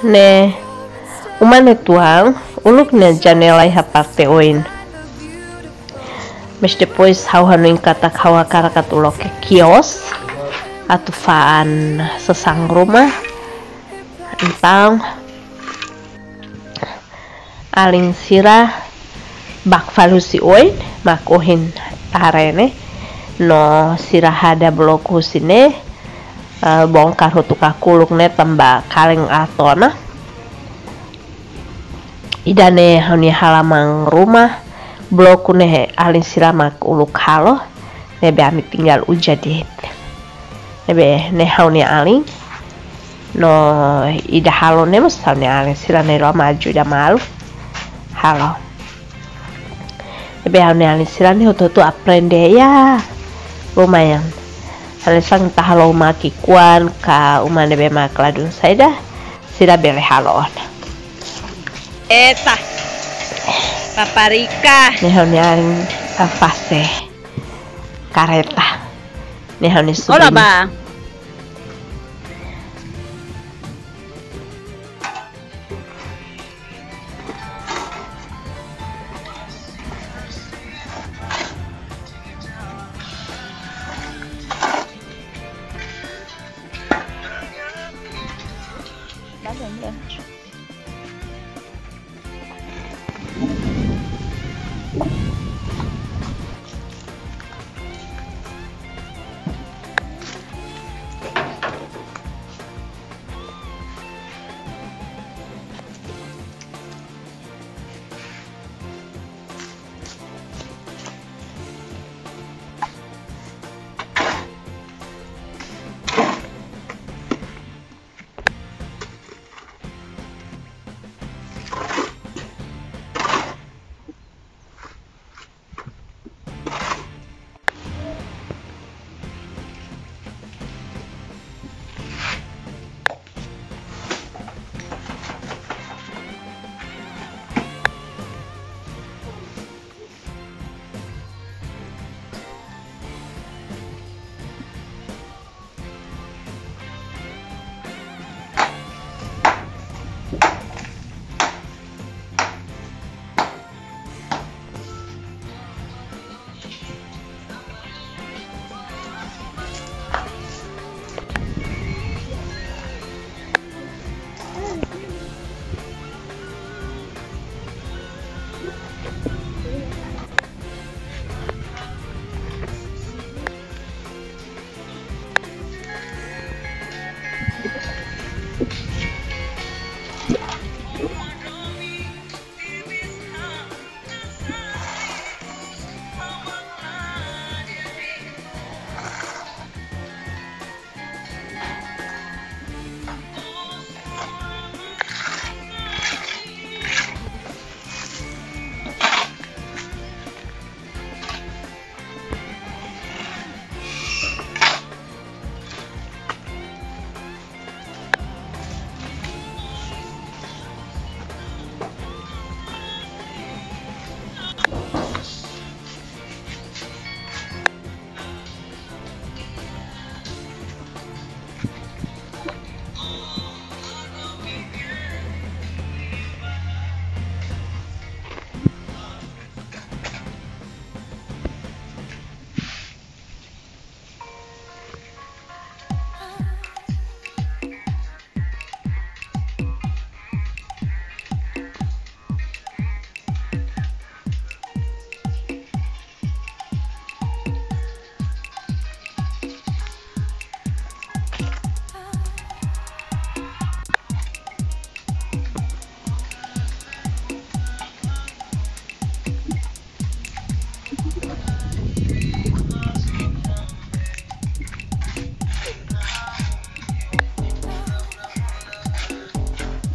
ne umane tuang uluk ne janela iha parte oin. Mas depois hau hanuin kata kawa karakat ulok ke kios atau faan sesang rumah entang aling sira bak falusi oin mak ohin tarene no sira hada bloku sine bongkar hutuka kuluk ne tamba kaleng atona idane hauni halamang rumah bloku ne alin siramak uluk halo nebe ami tinggal ujadit nebe ne hauni alin no ida halo ne mas hauni alin sirane ro maju da malu halo nebe hauni alin sirane hutu aprende ya lumayan alesang tahalo maki kuan ka uma nebe makladun saida sira bele halo eta paprika nih aling fase kareta nih ni hola ba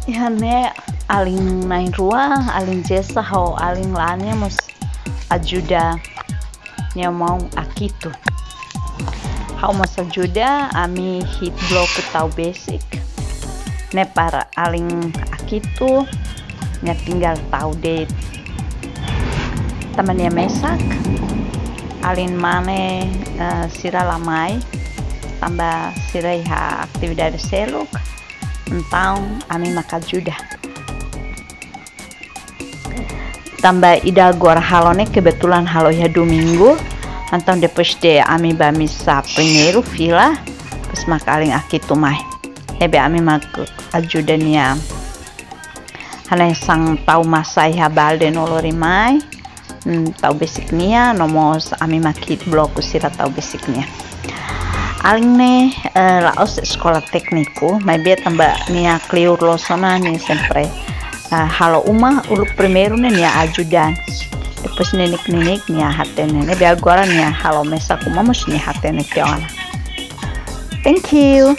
ihane aling nain rua aling jesa ho aling lanya mus ajuda nya mau akitu hau mas ajuda ami hit block tau basic ne para aling akitu nya tinggal tau date temannya mesak alin mane sira lamai tambah sira iha aktividade seluk Então ami maka ajuda. Tambah ida agora halone kebetulan halo ya domingo. Então depois de ami ba missa primeiro fila, pas makaling aqui tumai. Ebe ami mak ajuda nia. Hana sang tau masai habalde nolori mai. Tau basic nia nomos ami makit bloku sira tau basic nia. Aling ne laos sekolah tekniku, mai be tambah nia kliur losona nia sempre. Halo uma uluk primeiro ne nia ajudan. Depois nenek nia hatene ne be agora nia halo mesa kuma mus nia hatene ke ona. Thank you.